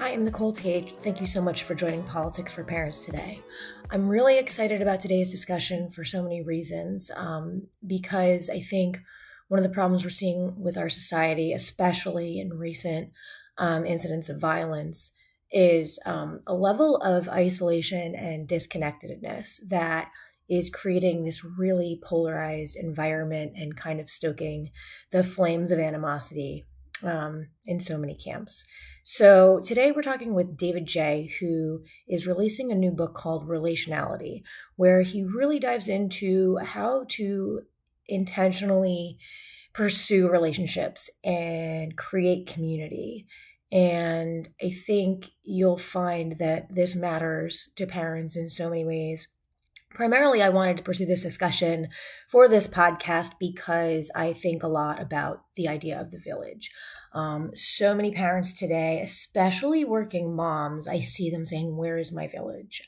Hi, I'm Nicole Tate. Thank you so much for joining Politics for Parents today. I'm really excited about today's discussion for so many reasons, because I think one of the problems we're seeing with our society, especially in recent incidents of violence, is a level of isolation and disconnectedness that is creating this really polarized environment and kind of stoking the flames of animosity in so many camps. So today we're talking with David J., who is releasing a new book called Relationality, where he really dives into how to intentionally pursue relationships and create community. And I think you'll find that this matters to parents in so many ways. Primarily, I wanted to pursue this discussion for this podcast because I think a lot about the idea of the village. So many parents today, especially working moms, I see them saying, "Where is my village?"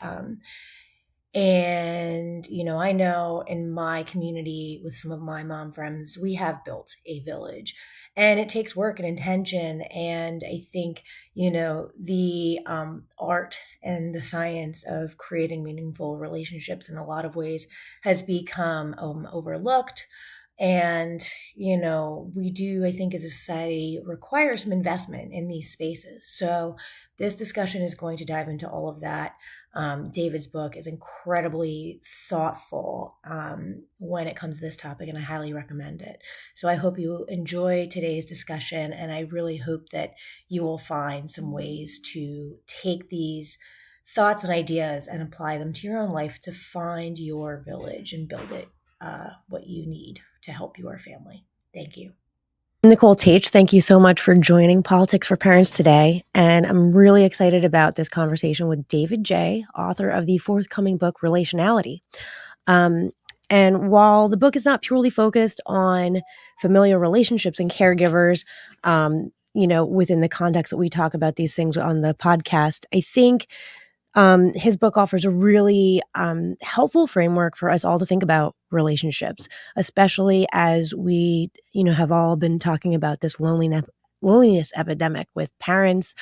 I know in my community with some of my mom friends, we have built a village and it takes work and intention. And I think, the art and the science of creating meaningful relationships in a lot of ways has become overlooked. And, we do, I think, as a society, require some investment in these spaces. So this discussion is going to dive into all of that. David's book is incredibly thoughtful when it comes to this topic, and I highly recommend it. So I hope you enjoy today's discussion, and I really hope that you will find some ways to take these thoughts and ideas and apply them to your own life to find your village and build it what you need to help your family. Thank you. Nicole Tate, thank you so much for joining Politics for Parents today. And I'm really excited about this conversation with David J., author of the forthcoming book, Relationality. And while the book is not purely focused on familial relationships and caregivers, within the context that we talk about these things on the podcast, I think his book offers a really helpful framework for us all to think about relationships, especially as we, have all been talking about this loneliness epidemic with parents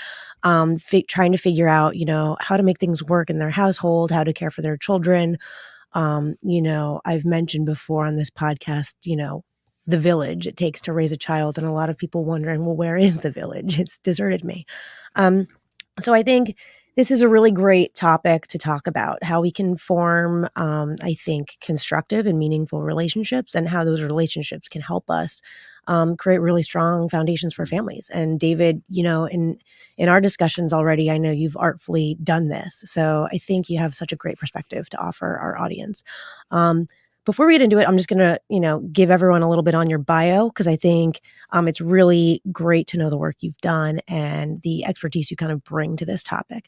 trying to figure out, how to make things work in their household, how to care for their children. I've mentioned before on this podcast, the village it takes to raise a child, and a lot of people wondering, well, where is the village? It's deserted me. So I think this is a really great topic to talk about, how we can form, I think, constructive and meaningful relationships, and how those relationships can help us create really strong foundations for families. And David, in our discussions already, I know you've artfully done this. So I think you have such a great perspective to offer our audience. Before we get into it, I'm just going to, give everyone a little bit on your bio, because I think it's really great to know the work you've done and the expertise you kind of bring to this topic.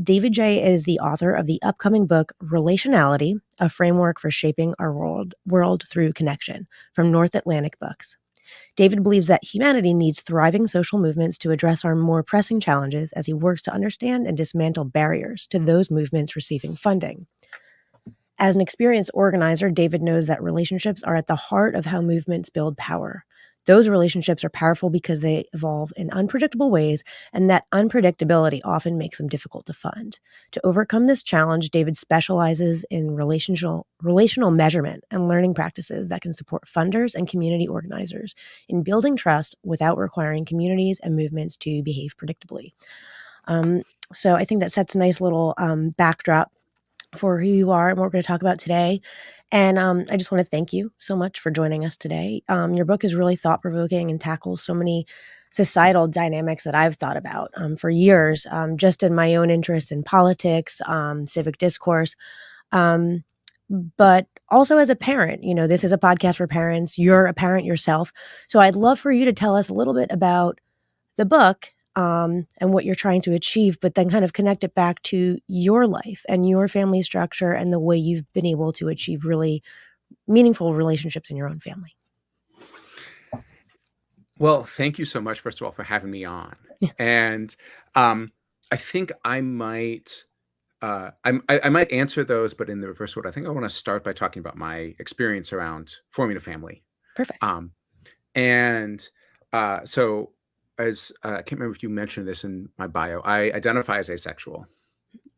David J. is the author of the upcoming book, Relationality, a framework for shaping our world through connection, from North Atlantic Books. David believes that humanity needs thriving social movements to address our more pressing challenges as he works to understand and dismantle barriers to those movements receiving funding. As an experienced organizer, David knows that relationships are at the heart of how movements build power. Those relationships are powerful because they evolve in unpredictable ways, and that unpredictability often makes them difficult to fund. To overcome this challenge, David specializes in relational measurement and learning practices that can support funders and community organizers in building trust without requiring communities and movements to behave predictably. So I think that sets a nice little backdrop for who you are and what we're going to talk about today. And I just want to thank you so much for joining us today. Your book is really thought-provoking and tackles so many societal dynamics that I've thought about for years, just in my own interest in politics, civic discourse, but also as a parent. This is a podcast for parents. You're a parent yourself. So I'd love for you to tell us a little bit about the book and what you're trying to achieve, but then kind of connect it back to your life and your family structure and the way you've been able to achieve really meaningful relationships in your own family. Well, thank you so much, first of all, for having me on. And I think I might answer those, but in the reverse order. I think I want to start by talking about my experience around forming a family. Perfect. So I can't remember if you mentioned this in my bio, I identify as asexual.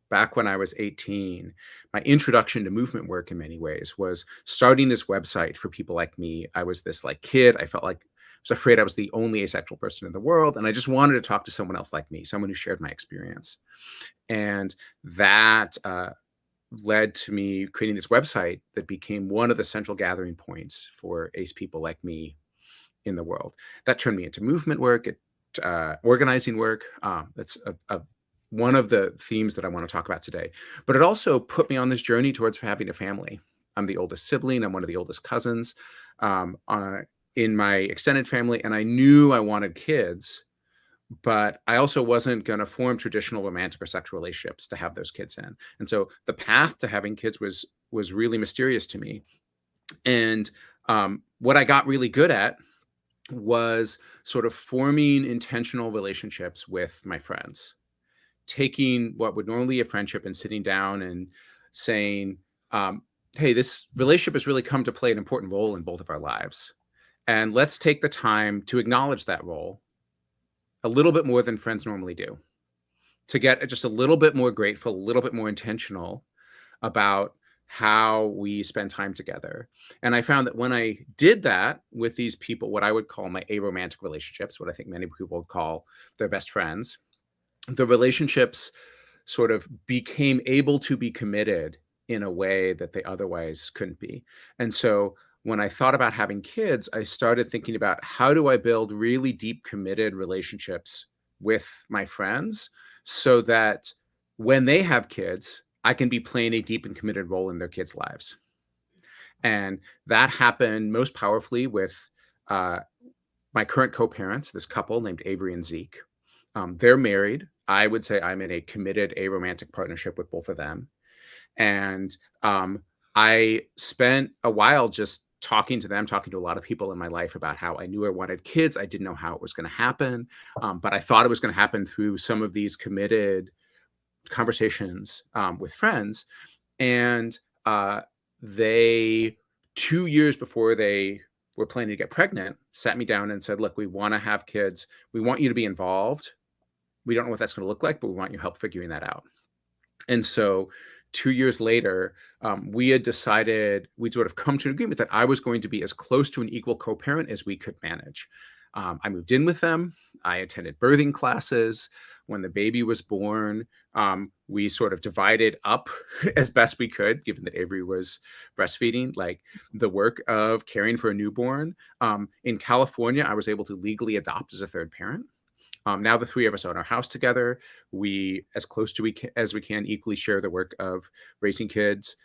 Back when I was 18, my introduction to movement work in many ways was starting this website for people like me. I was this like kid. I felt like I was afraid I was the only asexual person in the world. And I just wanted to talk to someone else like me, someone who shared my experience. And that led to me creating this website that became one of the central gathering points for ace people like me in the world. That turned me into movement work, organizing work. That's one of the themes that I want to talk about today. But it also put me on this journey towards having a family. I'm the oldest sibling. I'm one of the oldest cousins in my extended family, and I knew I wanted kids, but I also wasn't going to form traditional romantic or sexual relationships to have those kids in. And so the path to having kids was really mysterious to me. And what I got really good at was sort of forming intentional relationships with my friends, taking what would normally be a friendship and sitting down and saying, hey, this relationship has really come to play an important role in both of our lives. And let's take the time to acknowledge that role a little bit more than friends normally do, to get just a little bit more grateful, a little bit more intentional about how we spend time together. And I found that when I did that with these people, what I would call my aromantic relationships, what I think many people would call their best friends, the relationships sort of became able to be committed in a way that they otherwise couldn't be. And so when I thought about having kids, I started thinking about how do I build really deep, committed relationships with my friends so that when they have kids, I can be playing a deep and committed role in their kids' lives. And that happened most powerfully with my current co-parents, this couple named Avery and Zeke. They're married. I would say I'm in a committed aromantic partnership with both of them. And I spent a while just talking to them, talking to a lot of people in my life about how I knew I wanted kids. I didn't know how it was going to happen, but I thought it was going to happen through some of these committed conversations with friends. And they, 2 years before they were planning to get pregnant, sat me down and said, look, we want to have kids. We want you to be involved. We don't know what that's going to look like, but we want your help figuring that out. And so 2 years later, we had decided, we'd sort of come to an agreement that I was going to be as close to an equal co-parent as we could manage. I moved in with them. I attended birthing classes. When the baby was born, we sort of divided up as best we could, given that Avery was breastfeeding, like the work of caring for a newborn. In California, I was able to legally adopt as a third parent. Now the three of us own our house together. We, as close to as we can, equally share the work of raising kids,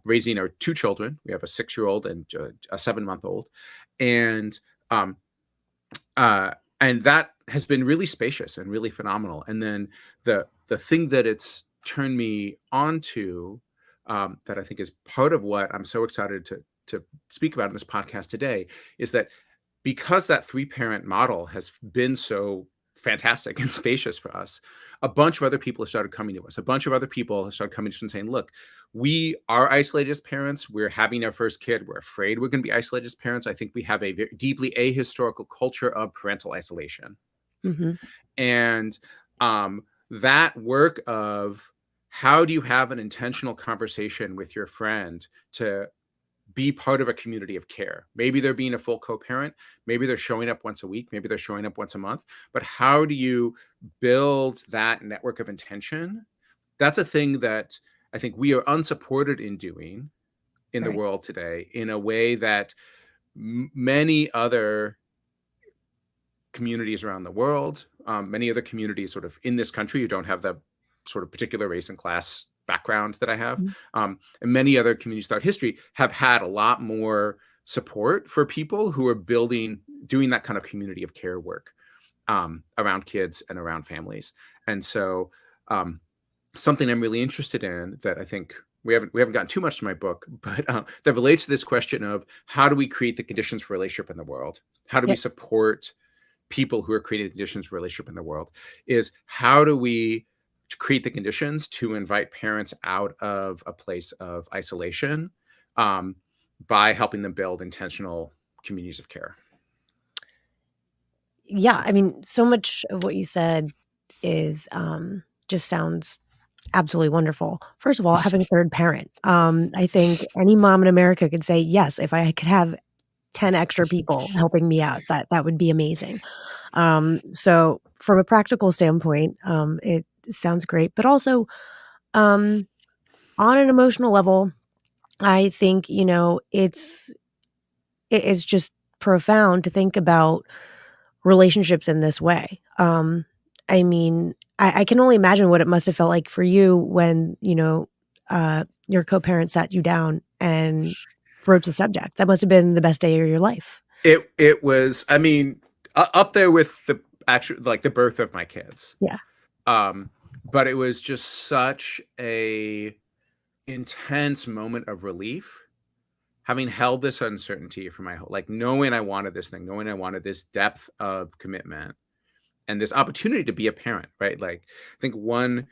raising our two children. We have a 6-year-old and a 7-month-old, and that has been really spacious and really phenomenal. And then the thing that it's turned me on to, that I think is part of what I'm so excited to speak about in this podcast today, is that because that 3-parent model has been so fantastic and spacious for us, a bunch of other people have started coming to us. A bunch of other people have started coming to us and saying, look, we are isolated as parents. We're having our first kid. We're afraid we're going to be isolated as parents. I think we have a very deeply ahistorical culture of parental isolation. Mm-hmm. And that work of how do you have an intentional conversation with your friend to be part of a community of care? Maybe they're being a full co-parent. Maybe they're showing up once a week. Maybe they're showing up once a month. But how do you build that network of intention? That's a thing that I think we are unsupported in doing in the world today, in a way that many other communities around the world, many other communities sort of in this country who don't have the sort of particular race and class background that I have, and many other communities throughout history have had a lot more support for people who are doing that kind of community of care work around kids and around families. And so something I'm really interested in that I think we haven't gotten too much to my book, but that relates to this question of how do we create the conditions for relationship in the world? How do we support people who are creating conditions for relationship in the world? Is how do we create the conditions to invite parents out of a place of isolation by helping them build intentional communities of care? Yeah, I mean, so much of what you said is just sounds absolutely wonderful. First of all, having a third parent. I think any mom in America could say, yes, if I could have 10 extra people helping me out, that would be amazing. So from a practical standpoint, it sounds great. But also, on an emotional level, I think, it is just profound to think about relationships in this way. I mean, I can only imagine what it must have felt like for you when, your co-parent sat you down and broached the subject. That must have been the best day of your life. It was, I mean, up there with the actual, like, the birth of my kids. Yeah. Um, but it was just such a intense moment of relief, having held this uncertainty for my whole, like, knowing I wanted this thing, knowing I wanted this depth of commitment and this opportunity to be a parent, right? Like, I think one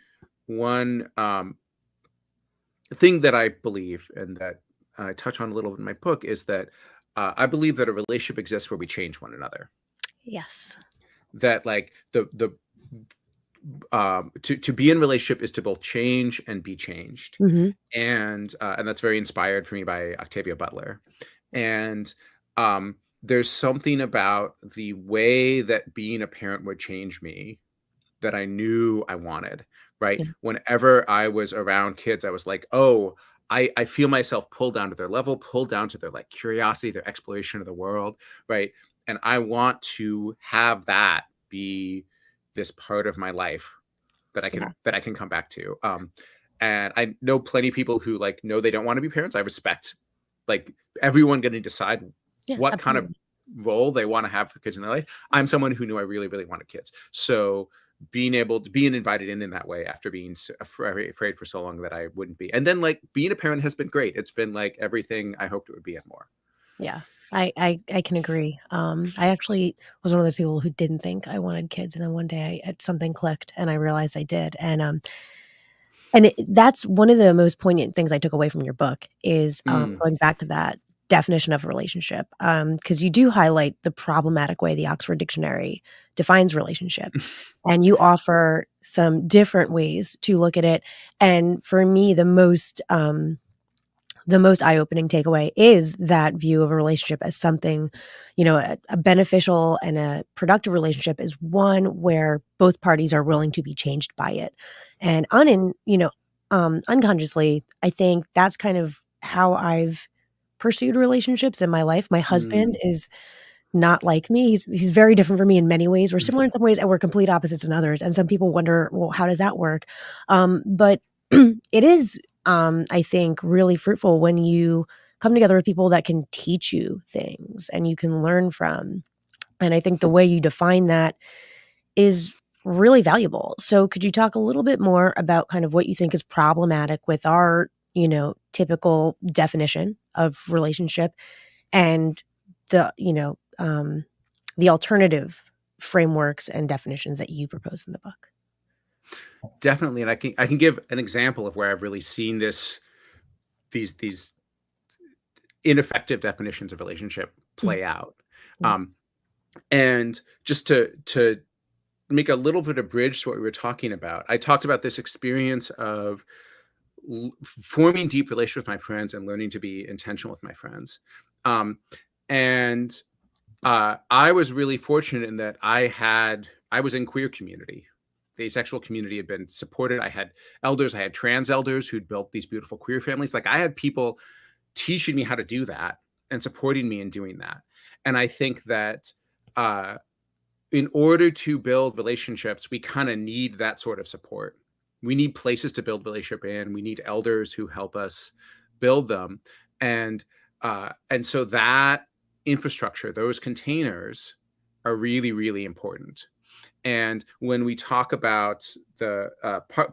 thing that I believe and that I touch on a little bit in my book is that I believe that a relationship exists where we change one another. Yes. That, like, the to be in relationship is to both change and be changed, Mhm. and that's very inspired for me by Octavia Butler. And there's something about the way that being a parent would change me that I knew I wanted, right? Yeah. Whenever I was around kids, I was like, oh, I feel myself pulled down to their level, pulled down to their, like, curiosity, their exploration of the world, right? And I want to have that be this part of my life that I Yeah. can come back to. And I know plenty of people who, like, know they don't want to be parents. I respect, like, everyone getting to decide Yeah, what kind of absolutely. role they want to have for kids in their life. I'm someone who knew I really, really wanted kids. So being able to being invited in that way after being afraid for so long that I wouldn't be. And then, like, being a parent has been great. It's been like everything I hoped it would be and more. Yeah. I can agree. I actually was one of those people who didn't think I wanted kids, and then one day something clicked, and I realized I did. And that's one of the most poignant things I took away from your book is, Mm. going back to that definition of a relationship, because you do highlight the problematic way the Oxford Dictionary defines relationship, and you offer some different ways to look at it. And for me, the most eye-opening takeaway is that view of a relationship as something, a beneficial and a productive relationship is one where both parties are willing to be changed by it. And unconsciously, I think that's kind of how I've pursued relationships in my life. My husband Mm. is not like me. He's very different from me in many ways. We're similar in some ways, and we're complete opposites in others. And some people wonder, well, how does that work? But it is, I think, really fruitful when you come together with people that can teach you things and you can learn from. And I think the way you define that is really valuable. So, could you talk a little bit more about kind of what you think is problematic with our, typical definition of relationship and the, the alternative frameworks and definitions that you propose in the book? Definitely, and I can give an example of where I've really seen these ineffective definitions of relationship Mhm. play out. Yeah. Um, and just to make a little bit of bridge to what we were talking about, I talked about this experience of forming deep relationships with my friends and learning to be intentional with my friends. Um, and I was really fortunate in that I was in queer community. The asexual community had been supported. I had elders, I had trans elders who'd built these beautiful queer families. Like, I had people teaching me how to do that and supporting me in doing that. And I think that uh, in order to build relationships, we kind of need that sort of support. We need places to build relationship in. We need elders who help us build them, and so that infrastructure, those containers, are really, really important. And when we talk about the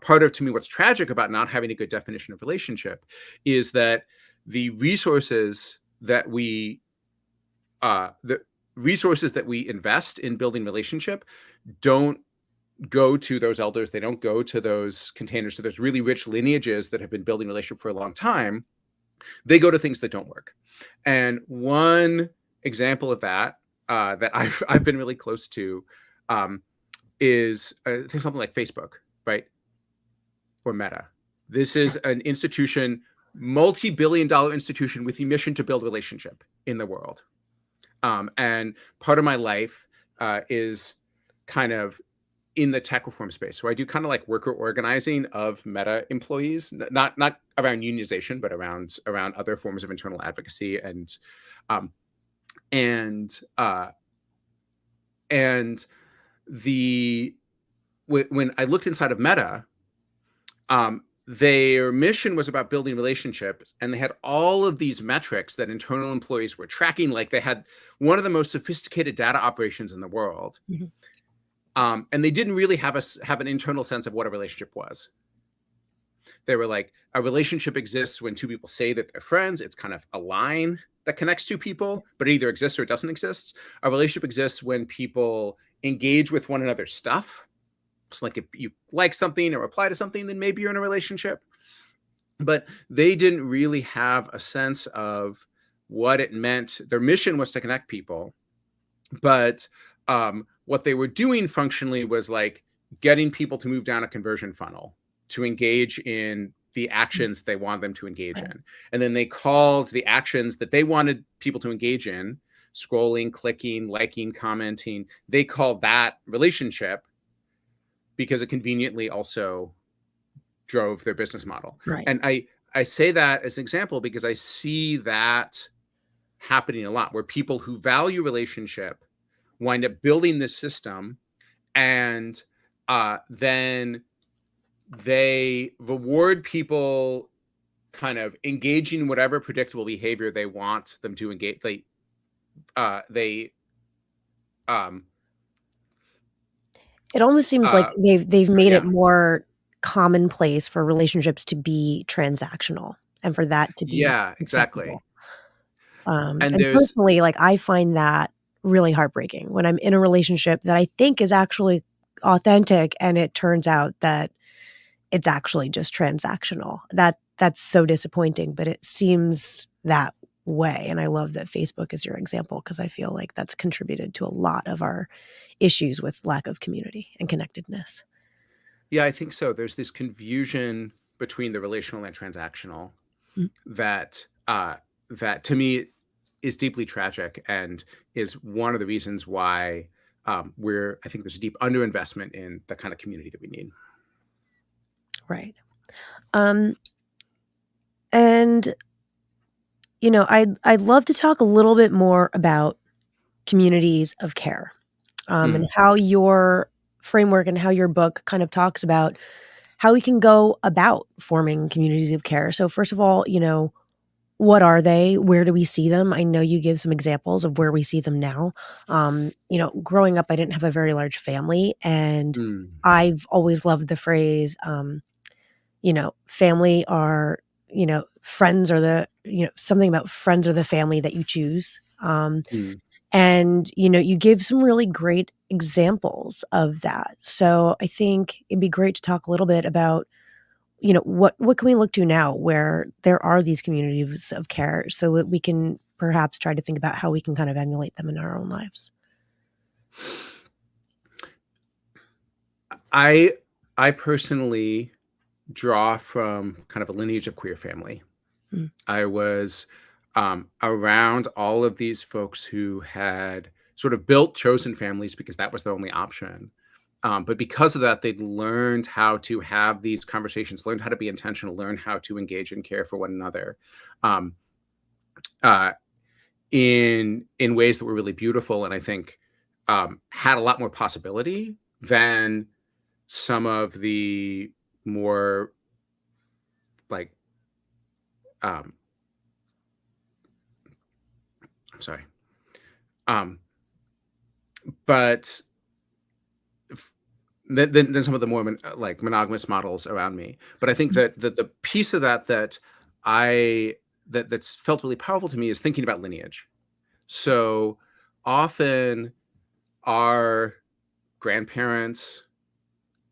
part of, to me, what's tragic about not having a good definition of relationship is that the resources that we the resources that we invest in building relationship don't go to those elders. They don't go to those containers, to those really rich lineages that have been building relationship for a long time. They go to things that don't work. And one example of that that I've been really close to is something like Facebook, right? Or Meta. This is an institution, multi-billion-dollar institution with the mission to build relationship in the world. And part of my life is kind of in the tech reform space. So I do kind of like worker organizing of Meta employees, not around unionization, but around other forms of internal advocacy and when I looked inside of Meta, their mission was about building relationships, and they had all of these metrics that internal employees were tracking. Like they had one of the most sophisticated data operations in the world. Mm-hmm. And they didn't really have an internal sense of what a relationship was. They were like, a relationship exists when two people say that they're friends. It's kind of a line that connects two people, but it either exists or it doesn't exist. A relationship exists when people engage with one another's stuff. So like if you like something or reply to something, then maybe you're in a relationship. But they didn't really have a sense of what it meant. Their mission was to connect people. But what they were doing functionally was like getting people to move down a conversion funnel to engage in the actions they want them to engage in. And then they called the actions that they wanted people to engage in, scrolling, clicking, liking, commenting, they called that relationship because it conveniently also drove their business model. Right. And I say that as an example because I see that happening a lot, where people who value relationship wind up building this system, and then they reward people kind of engaging in whatever predictable behavior they want them to engage. It almost seems like they've made yeah. it more commonplace for relationships to be transactional and for that to be exactly. And personally, like I find that really heartbreaking when I'm in a relationship that I think is actually authentic and it turns out that it's actually just transactional. That's so disappointing, but it seems that way. And I love that Facebook is your example because I feel like that's contributed to a lot of our issues with lack of community and connectedness. Yeah, I think so. There's this confusion between the relational and transactional that to me is deeply tragic and is one of the reasons why I think there's a deep underinvestment in the kind of community that we need. Right. And you know, I'd love to talk a little bit more about communities of care, and how your framework and how your book kind of talks about how we can go about forming communities of care. So first of all, you know, what are they? Where do we see them? I know you give some examples of where we see them now. You know, growing up, I didn't have a very large family, and I've always loved the phrase, you know, family are, you know, friends are the, you know, something about friends are the family that you choose. And, you know, you give some really great examples of that. So I think it'd be great to talk a little bit about, you know, what can we look to now where there are these communities of care so that we can perhaps try to think about how we can kind of emulate them in our own lives. I personally draw from kind of a lineage of queer family. I was around all of these folks who had sort of built chosen families because that was their only option. But because of that, they'd learned how to have these conversations, learned how to be intentional, learn how to engage and care for one another in ways that were really beautiful. And I think had a lot more possibility than some of the more like, I'm sorry. But then some of the more like monogamous models around me. But I think that the piece of that's felt really powerful to me is thinking about lineage. So often our grandparents,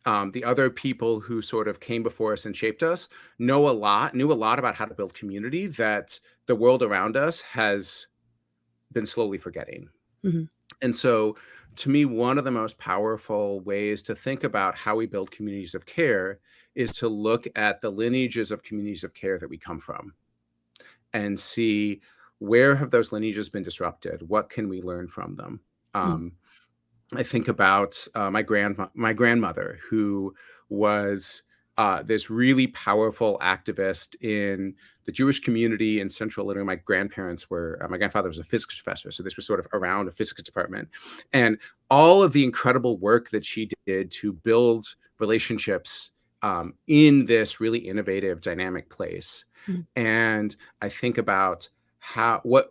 the other people who sort of came before us and shaped us knew a lot about how to build community that the world around us has been slowly forgetting. And so, to me, one of the most powerful ways to think about how we build communities of care is to look at the lineages of communities of care that we come from and see where have those lineages been disrupted? What can we learn from them? Mm. I think about my grandmother, who was this really powerful activist in the Jewish community in Central Italy. My grandparents were, my grandfather was a physics professor, so this was sort of around a physics department, and all of the incredible work that she did to build relationships in this really innovative, dynamic place. Mm. And I think about what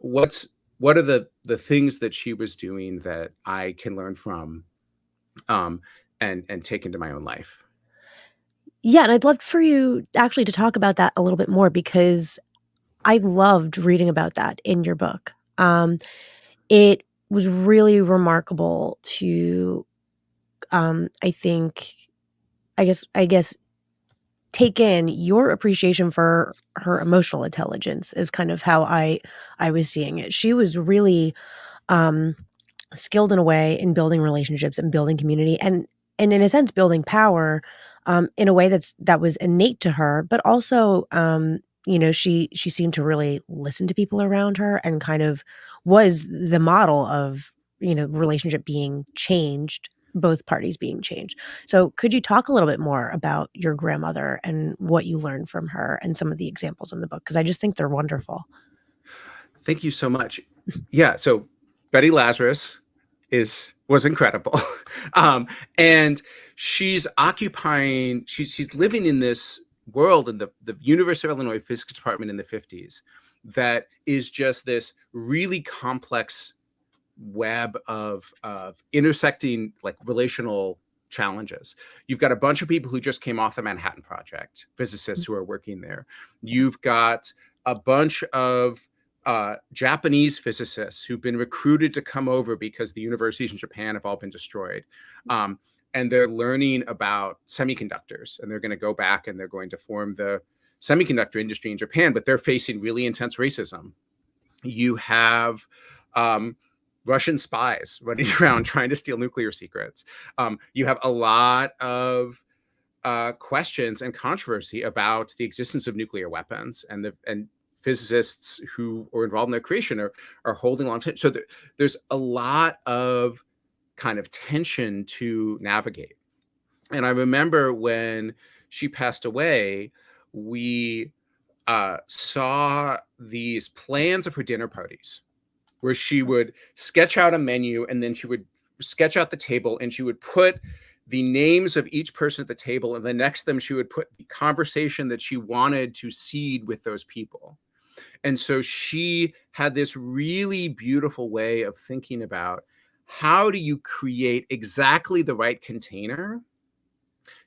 are the things that she was doing that I can learn from, um, and take into my own life. Yeah, and I'd love for you actually to talk about that a little bit more because I loved reading about that in your book. It was really remarkable to, I think, I guess, take in your appreciation for her emotional intelligence is kind of how I was seeing it. She was really um, skilled in a way in building relationships and building community and in a sense building power in a way that was innate to her, but also she seemed to really listen to people around her and kind of was the model of relationship being changed, both parties being changed. So could you talk a little bit more about your grandmother and what you learned from her and some of the examples in the book? Because I just think they're wonderful. Thank you so much. Yeah, so Betty Lazarus was incredible. And she's living in this world in the University of Illinois Physics Department in the 50s that is just this really complex web of intersecting like relational challenges. You've got a bunch of people who just came off the Manhattan Project, physicists who are working there. You've got a bunch of Japanese physicists who've been recruited to come over because the universities in Japan have all been destroyed. And they're learning about semiconductors, and they're going to go back and they're going to form the semiconductor industry in Japan, but they're facing really intense racism. You have Russian spies running around trying to steal nuclear secrets. You have a lot of questions and controversy about the existence of nuclear weapons, and physicists who are involved in their creation are holding on to it. So there's a lot of kind of tension to navigate. And I remember when she passed away, we saw these plans of her dinner parties where she would sketch out a menu and then she would sketch out the table and she would put the names of each person at the table, and then next to them she would put the conversation that she wanted to seed with those people. And so she had this really beautiful way of thinking about how do you create exactly the right container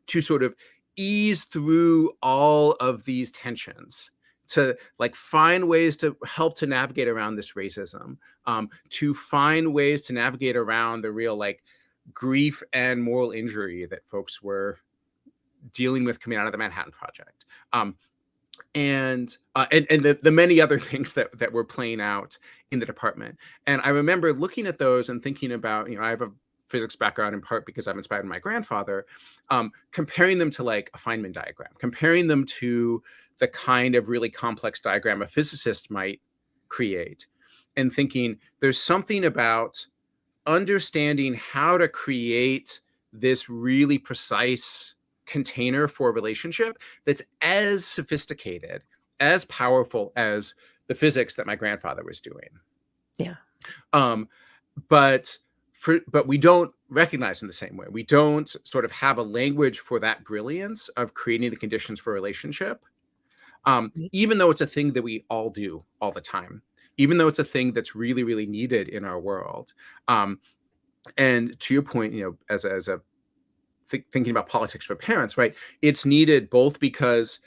to sort of ease through all of these tensions, to like find ways to help to navigate around this racism, to find ways to navigate around the real like grief and moral injury that folks were dealing with coming out of the Manhattan Project. And the many other things that were playing out in the department. And I remember looking at those and thinking about, I have a physics background in part because I'm inspired by my grandfather, comparing them to like a Feynman diagram, comparing them to the kind of really complex diagram a physicist might create, and thinking there's something about understanding how to create this really precise container for a relationship that's as sophisticated, as powerful as the physics that my grandfather was doing. Yeah. But we don't recognize in the same way. We don't sort of have a language for that brilliance of creating the conditions for a relationship, even though it's a thing that we all do all the time, even though it's a thing that's really, really needed in our world. And to your point, as a thinking about politics for parents, right? It's needed both because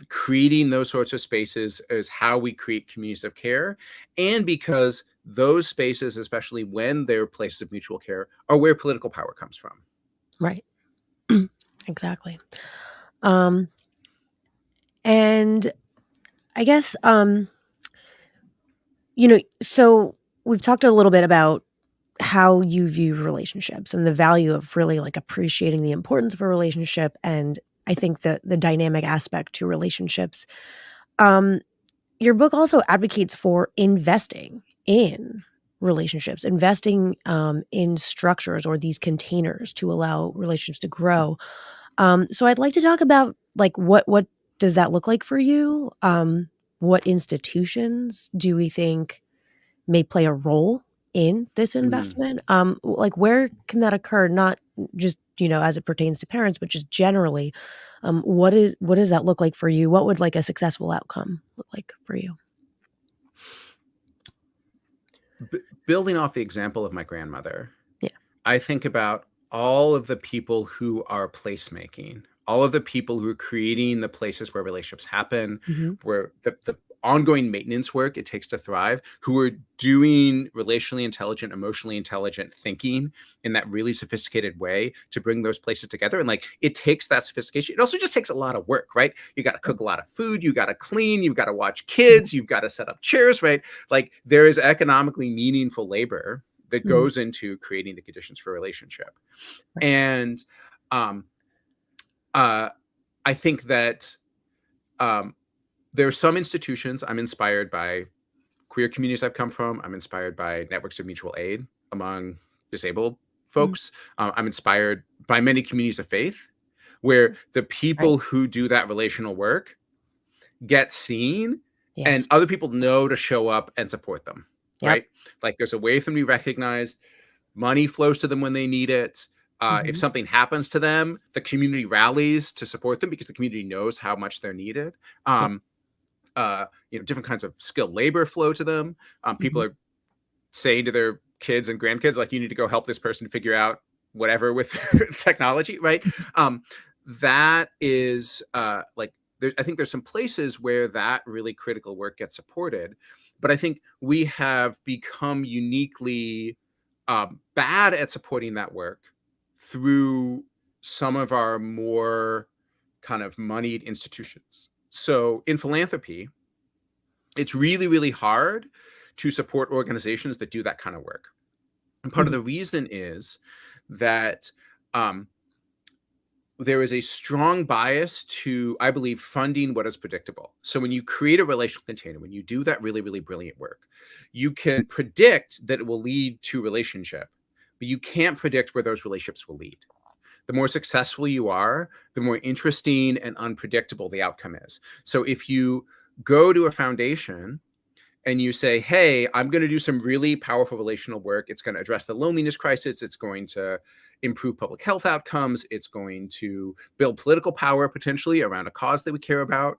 creating those sorts of spaces is how we create communities of care, and because those spaces, especially when they're places of mutual care, are where political power comes from. Right. Exactly. And I guess, so we've talked a little bit about how you view relationships and the value of really like appreciating the importance of a relationship, and I think the dynamic aspect to relationships. Um, your book also advocates for investing in relationships, investing in structures or these containers to allow relationships to grow. So I'd like to talk about like what does that look like for you? What institutions do we think may play a role in this Mm. investment? Like where can that occur? Not just, as it pertains to parents, but just generally. What does that look like for you? What would like a successful outcome look like for you? Building off the example of my grandmother, Yeah. I think about all of the people who are placemaking, all of the people who are creating the places where relationships happen, Mhm. where the ongoing maintenance work it takes to thrive, who are doing relationally intelligent, emotionally intelligent thinking in that really sophisticated way to bring those places together. And like it takes that sophistication. It also just takes a lot of work, right? You got to cook a lot of food, you got to clean, you've got to watch kids, you've got to set up chairs, right? Like there is economically meaningful labor that Mhm. goes into creating the conditions for a relationship. Right. And um, I think that um, there are some institutions I'm inspired by queer communities I've come from. I'm inspired by networks of mutual aid among disabled Mhm. folks. I'm inspired by many communities of faith where the Right. people who do that relational work get seen and Yes. other people know to show up and support them, Yep. right? Like there's a way for them to be recognized. Money flows to them when they need it. If Mhm. something happens to them, the community rallies to support them because the community knows how much they're needed. Yeah. Different kinds of skilled labor flow to them. People Mhm. are saying to their kids and grandkids, like, you need to go help this person figure out whatever with technology, right? That is I think there's some places where that really critical work gets supported, but I think we have become uniquely bad at supporting that work through some of our more kind of moneyed institutions. So in philanthropy, it's really, really hard to support organizations that do that kind of work. And part of Mhm. the reason is that um, there is a strong bias to, I believe, funding what is predictable. So when you create a relational container, when you do that really, really brilliant work, you can predict that it will lead to relationship, but you can't predict where those relationships will lead. The more successful you are, the more interesting and unpredictable the outcome is. So if you go to a foundation and you say, hey, I'm going to do some really powerful relational work. It's going to address the loneliness crisis. It's going to improve public health outcomes. It's going to build political power potentially around a cause that we care about.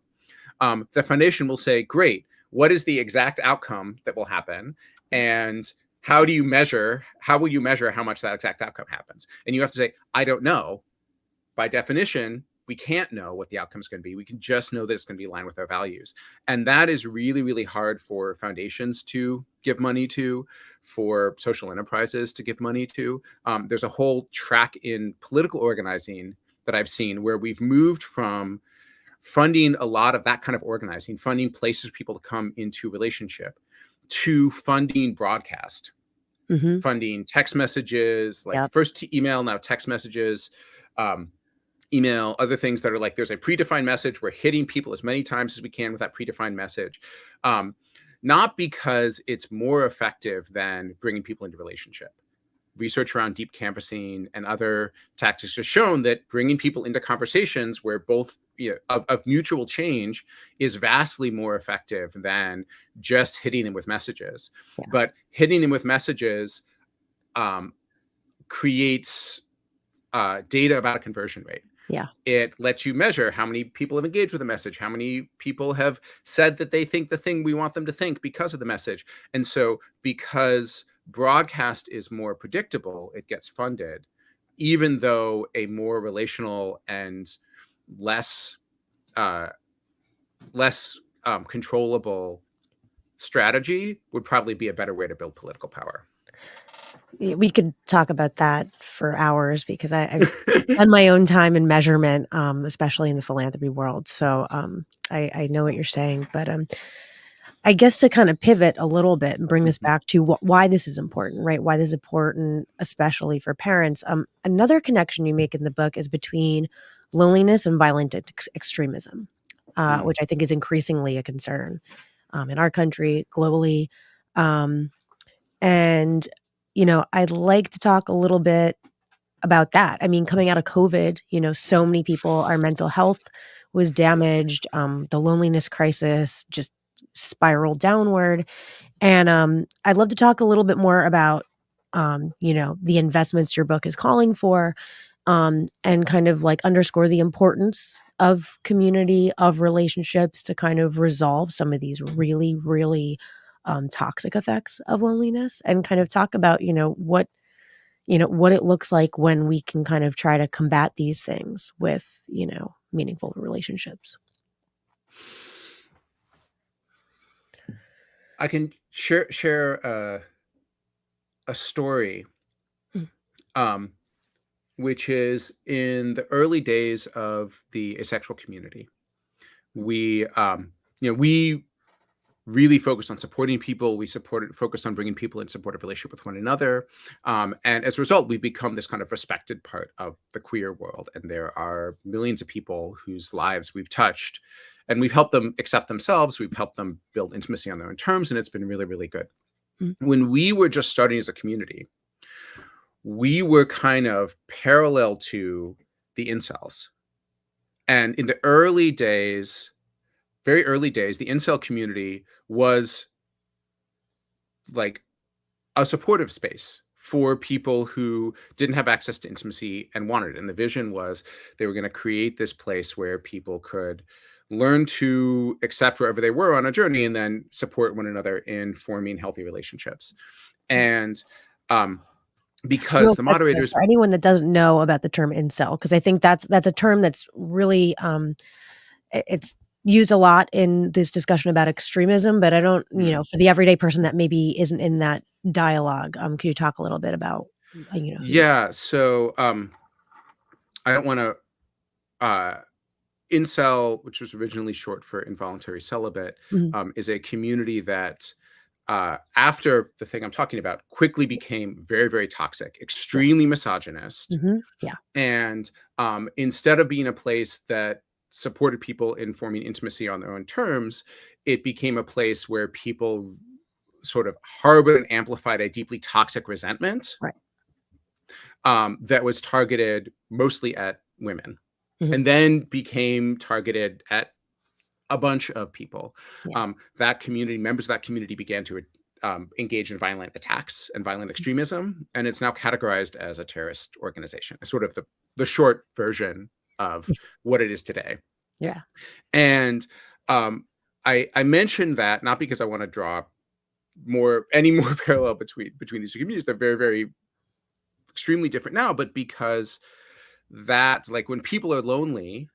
The foundation will say, great, what is the exact outcome that will happen? And how will you measure how much that exact outcome happens? And you have to say, I don't know. By definition, we can't know what the outcome is going to be. We can just know that it's going to be aligned with our values. And that is really, really hard for foundations to give money to, for social enterprises to give money to. There's a whole track in political organizing that I've seen where we've moved from funding a lot of that kind of organizing, funding places for people to come into relationship, to funding broadcast, Mhm. funding text messages, like Yep. first email, now text messages, um, email, other things that are like there's a predefined message. We're hitting people as many times as we can with that predefined message. Not because it's more effective than bringing people into relationship. Research around deep canvassing and other tactics has shown that bringing people into conversations where both of mutual change is vastly more effective than just hitting them with messages. Yeah. But hitting them with messages um, creates data about a conversion rate. Yeah. It lets you measure how many people have engaged with the message, how many people have said that they think the thing we want them to think because of the message. And so because broadcast is more predictable, it gets funded, even though a more relational and less uh, less controllable strategy would probably be a better way to build political power. We could talk about that for hours because I've done my own time in measurement, especially in the philanthropy world. So I know what you're saying, but I guess to kind of pivot a little bit and bring this Mhm. back to why this is important, right? Why this is important, especially for parents. Another connection you make in the book is between loneliness and violent extremism, Mm. which I think is increasingly a concern in our country, globally. Um, and, I'd like to talk a little bit about that. I mean, coming out of COVID, so many people, our mental health was damaged. The loneliness crisis just spiraled downward. And I'd love to talk a little bit more about, the investments your book is calling for, and kind of like underscore the importance of community, of relationships to kind of resolve some of these really, really toxic effects of loneliness, and kind of talk about, what it looks like when we can kind of try to combat these things with, meaningful relationships. I can share a story, Mm, um, which is in the early days of the asexual community. We, we really focused on supporting people. We focused on bringing people in supportive relationship with one another, and as a result, we've become this kind of respected part of the queer world. And there are millions of people whose lives we've touched, and we've helped them accept themselves. We've helped them build intimacy on their own terms, and it's been really, really good. mm, When we were just starting as a community, we were kind of parallel to the incels. And in the early days, very early days, the incel community was like a supportive space for people who didn't have access to intimacy and wanted it. And the vision was they were going to create this place where people could learn to accept wherever they were on a journey and then support one another in forming healthy relationships. mm. And Real because the quick there, moderators, for anyone that doesn't know about the term incel, because I think that's a term that's really it's used a lot in this discussion about extremism, but I don't, mm, for the everyday person that maybe isn't in that dialogue, could you talk a little bit about, who this? yeah. So I don't want to uh, incel, which was originally short for involuntary celibate, Mhm, is a community that, after the thing I'm talking about, quickly became very, very toxic, yeah, extremely misogynist. yeah, And instead of being a place that supported people in forming intimacy on their own terms, it became a place where people sort of harbored and amplified a deeply toxic resentment right, that was targeted mostly at women, mhm, and then became targeted at a bunch of people. yeah, That community, members of that community began to engage in violent attacks and violent extremism, and it's now categorized as a terrorist organization. It's sort of the short version of what it is today. yeah, And um, I mentioned that not because I want to draw any more parallel between these two communities. They're very, very extremely different now, but because that, like, when people are lonely,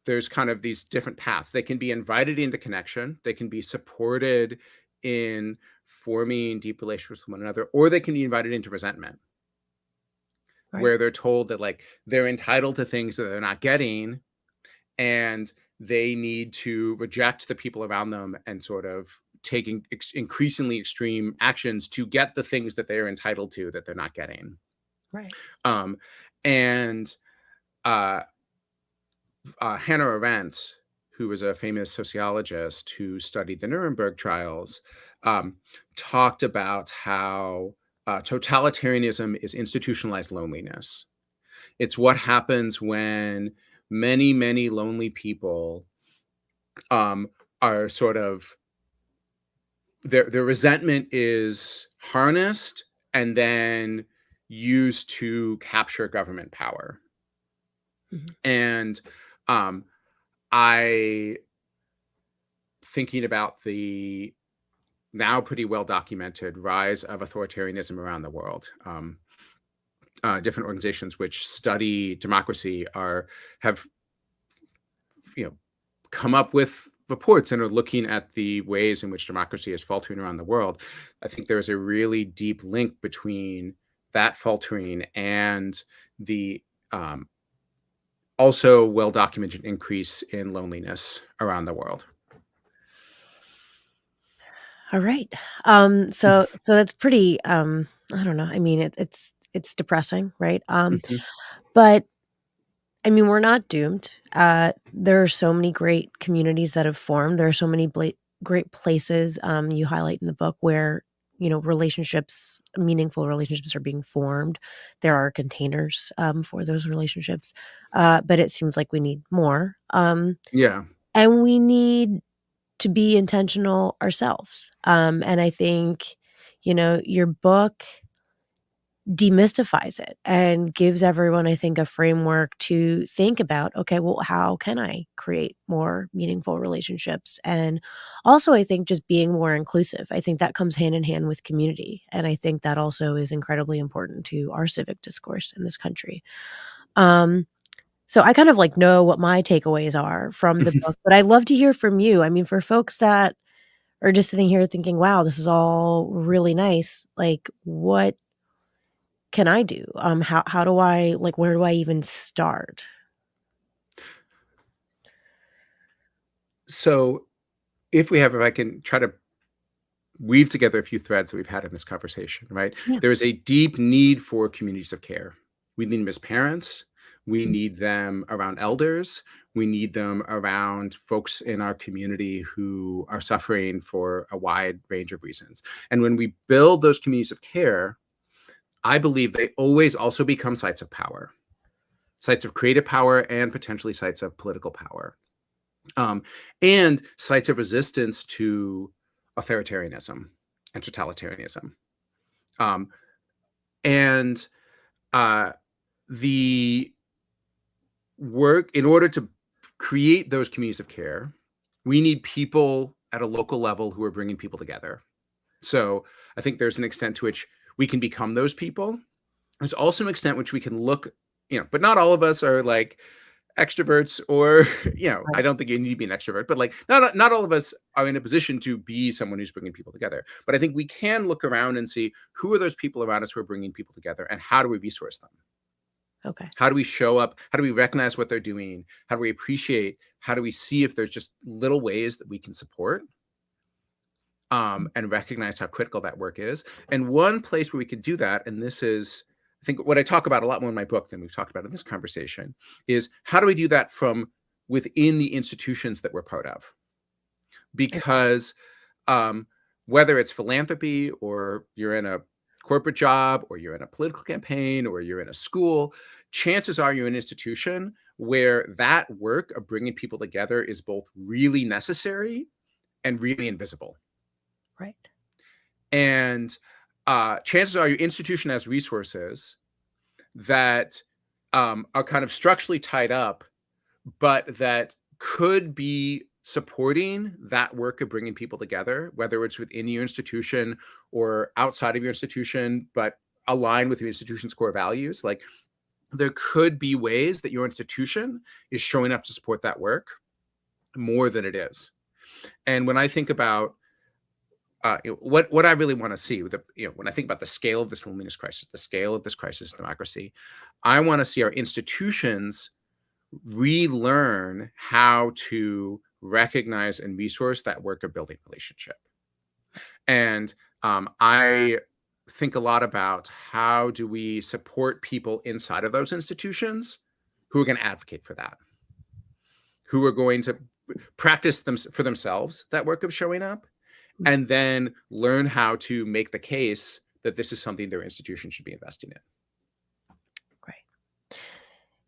there's kind of these different paths. They can be invited into connection, they can be supported in forming deep relationships with one another, or they can be invited into resentment, right, where they're told that like they're entitled to things that they're not getting, and they need to reject the people around them and sort of taking increasingly extreme actions to get the things that they are entitled to that they're not getting. right, Um, and uh, Hannah Arendt, who was a famous sociologist who studied the Nuremberg trials, um, talked about how totalitarianism is institutionalized loneliness. It's what happens when many, many lonely people are sort of their resentment is harnessed and then used to capture government power. mhm, And um, I thinking about the now pretty well documented rise of authoritarianism around the world. Different organizations which study democracy have come up with reports and are looking at the ways in which democracy is faltering around the world. I think there's a really deep link between that faltering and the um, also well documented increase in loneliness around the world. All right. So that's pretty, I don't know. I mean, it's depressing, right? Mhm. But I mean, we're not doomed. There are so many great communities that have formed. There are so many great places, you highlight in the book where, relationships, meaningful relationships are being formed. There are containers, for those relationships. But it seems like we need more. Yeah. And we need to be intentional ourselves. And I think, your book demystifies it and gives everyone, I think, a framework to think about, okay, well, how can I create more meaningful relationships? And also, I think just being more inclusive. I think that comes hand in hand with community. And I think that also is incredibly important to our civic discourse in this country. Um, so I kind of like know what my takeaways are from the book, but I'd love to hear from you. I mean, for folks that are just sitting here thinking, wow, this is all really nice. Like, what can I do? How do I like, where do I even start? So if I can try to weave together a few threads that we've had in this conversation, right? Yeah. There is a deep need for communities of care. We need them as parents. We Mm. need them around elders. We need them around folks in our community who are suffering for a wide range of reasons. And when we build those communities of care, I believe they always also become sites of power, sites of creative power, and potentially sites of political power, um, and sites of resistance to authoritarianism and totalitarianism. Um, and uh, the work, in order to create those communities of care, we need people at a local level who are bringing people together. So I think there's an extent to which we can become those people. There's also an extent which we can look, but not all of us are like extroverts, or I Right. don't think you need to be an extrovert, but like not all of us are in a position to be someone who's bringing people together. But I think we can look around and see who are those people around us who are bringing people together, and how do we resource them? Okay. How do we show up? How do we recognize what they're doing? How do we appreciate? How do we see if there's just little ways that we can support, Mm. and recognize how critical that work is? And one place where we could do that, and this is, I think, what I talk about a lot more in my book than we've talked about in this conversation, is how do we do that from within the institutions that we're part of? Okay. Because um, whether it's philanthropy, or you're in a corporate job, or you're in a political campaign, or you're in a school, chances are you're in an institution where that work of bringing people together is both really necessary and really invisible. Right. And chances are your institution has resources that are kind of structurally tied up, but that could be supporting that work of bringing people together, whether it's within your institution or outside of your institution, but align with your institution's core values. Like, there could be ways that your institution is showing up to support that work more than it is. And when I think about what I really want to see with when I think about the scale of this loneliness crisis, the scale of this crisis of democracy, I want to see our institutions relearn how to recognize and resource that work of building relationship. And I think a lot about how do we support people inside of those institutions who are going to advocate for that, who are going to practice them for themselves, that work of showing up, Mm. and then learn how to make the case that this is something their institution should be investing in. Right.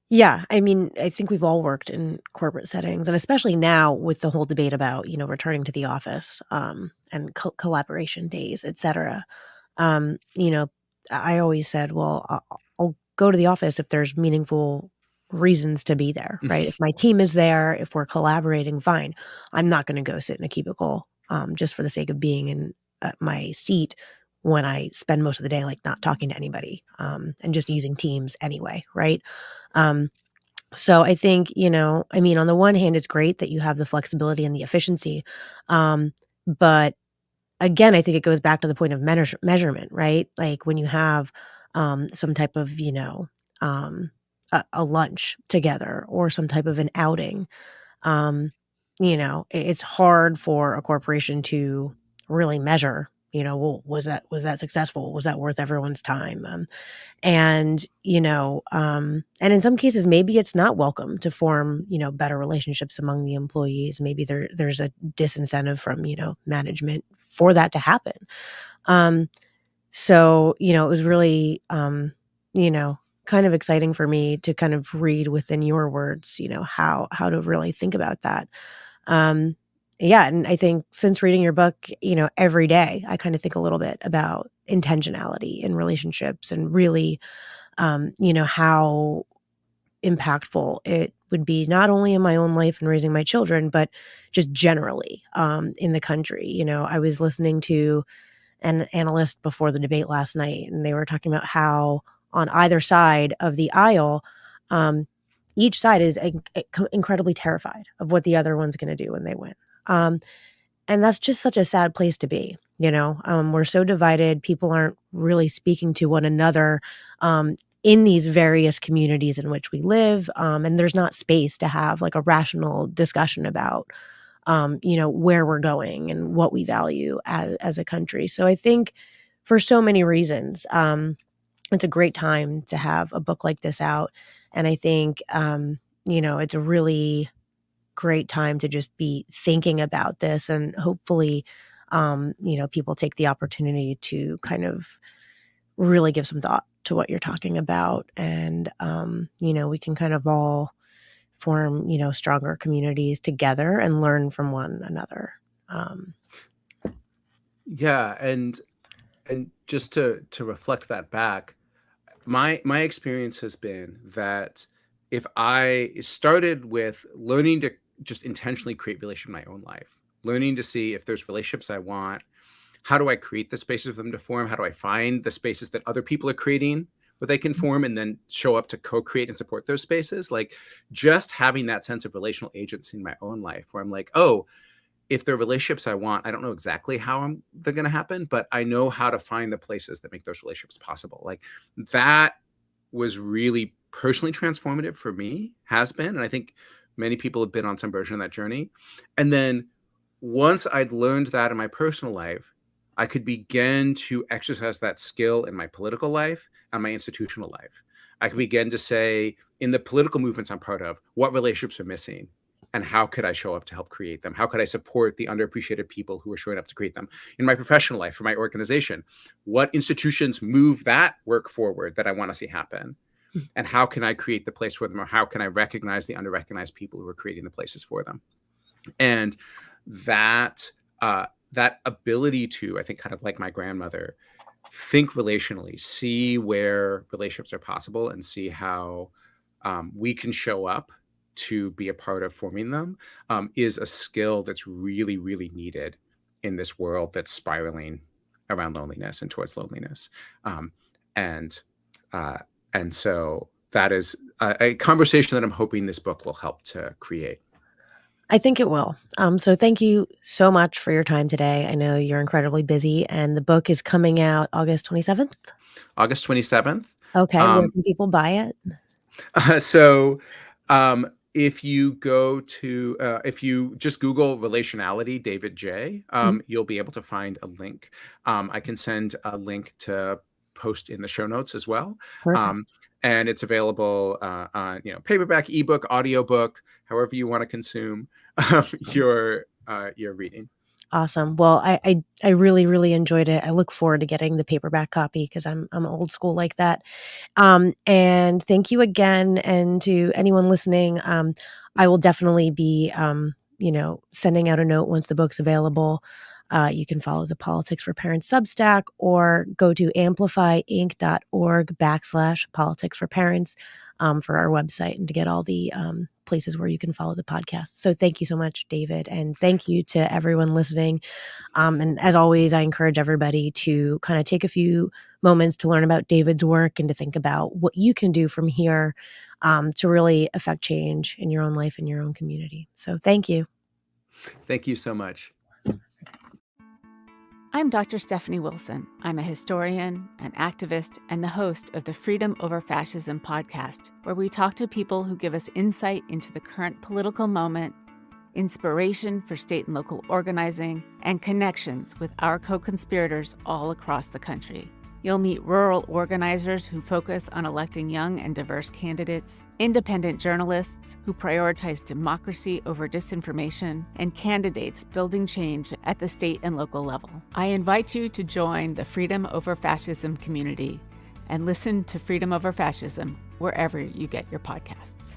Yeah. I mean, I think we've all worked in corporate settings, and especially now with the whole debate about, returning to the office, and collaboration days, et cetera. Um, you know, I always said, well, I'll go to the office if there's meaningful reasons to be there, right? If my team is there, if we're collaborating, fine. I'm not going to go sit in a cubicle, just for the sake of being in my seat when I spend most of the day like not talking to anybody, and just using Teams anyway, right? Um, so I think, I mean, on the one hand, it's great that you have the flexibility and the efficiency, but again, I think it goes back to the point of measurement, right? Like when you have, some type of, um, a lunch together or some type of an outing, um, it's hard for a corporation to really measure, well, was that successful? Was that worth everyone's time? And in some cases, maybe it's not welcome to form, better relationships among the employees. Maybe there's a disincentive from, management for that to happen. So, it was really, kind of exciting for me to kind of read within your words, how to really think about that. Yeah, and I think since reading your book, every day, I kind of think a little bit about intentionality in relationships and really, how impactful it would be not only in my own life and raising my children, but just generally in the country. I was listening to an analyst before the debate last night, and they were talking about how on either side of the aisle, um, each side is incredibly terrified of what the other one's going to do when they win. Um, and that's just such a sad place to be. We're so divided. People aren't really speaking to one another in these various communities in which we live. And there's not space to have like a rational discussion about where we're going and what we value as a country. So I think for so many reasons, it's a great time to have a book like this out. And I think, it's a really great time to just be thinking about this, and hopefully, people take the opportunity to kind of really give some thought to what you're talking about. And, we can kind of all form, stronger communities together and learn from one another. Yeah, and just to reflect that back, my experience has been that if I started with learning to just intentionally create relationship in my own life, learning to see if there's relationships I want, how do I create the spaces for them to form? How do I find the spaces that other people are creating where they can form, and then show up to co-create and support those spaces? Like, just having that sense of relational agency in my own life where I'm like, oh, if they're relationships I want, I don't know exactly how they're going to happen, but I know how to find the places that make those relationships possible. Like, that was really personally transformative for me, has been. And I think many people have been on some version of that journey. And then once I'd learned that in my personal life, I could begin to exercise that skill in my political life and my institutional life. I could begin to say, in the political movements I'm part of, what relationships are missing and how could I show up to help create them? How could I support the underappreciated people who are showing up to create them? In my professional life, for my organization, what institutions move that work forward that I want to see happen? And how can I create the place for them? Or how can I recognize the underrecognized people who are creating the places for them? And that ability to, I think, kind of like my grandmother, think relationally, see where relationships are possible, and see how we can show up to be a part of forming them, is a skill that's really, really needed in this world that's spiraling around loneliness and towards loneliness. And so that is a conversation that I'm hoping this book will help to create. I think it will. So thank you so much for your time today. I know you're incredibly busy, and the book is coming out August 27th. August 27th. Okay. Where can people buy it? So if you go to, if you just Google relationality, David J., you'll be able to find a link. I can send a link to post in the show notes as well. And it's available on, paperback, ebook, audiobook, however you want to consume your reading. Awesome. Well, I really, really enjoyed it. I look forward to getting the paperback copy because I'm old school like that. And thank you again. And to anyone listening, I will definitely be, sending out a note once the book's available. You can follow the Politics for Parents Substack or go to amplifyinc.org/politics for parents for our website and to get all the places where you can follow the podcast. So thank you so much, David. And thank you to everyone listening. And as always, I encourage everybody to kind of take a few moments to learn about David's work and to think about what you can do from here to really affect change in your own life and your own community. So thank you. Thank you so much. I'm Dr. Stephanie Wilson. I'm a historian, an activist, and the host of the Freedom Over Fascism podcast, where we talk to people who give us insight into the current political moment inspiration for state and local organizing, and connections with our co-conspirators all across the country. You'll meet rural organizers who focus on electing young and diverse candidates, independent journalists who prioritize democracy over disinformation, and candidates building change at the state and local level. I invite you to join the Freedom Over Fascism community and listen to Freedom Over Fascism wherever you get your podcasts.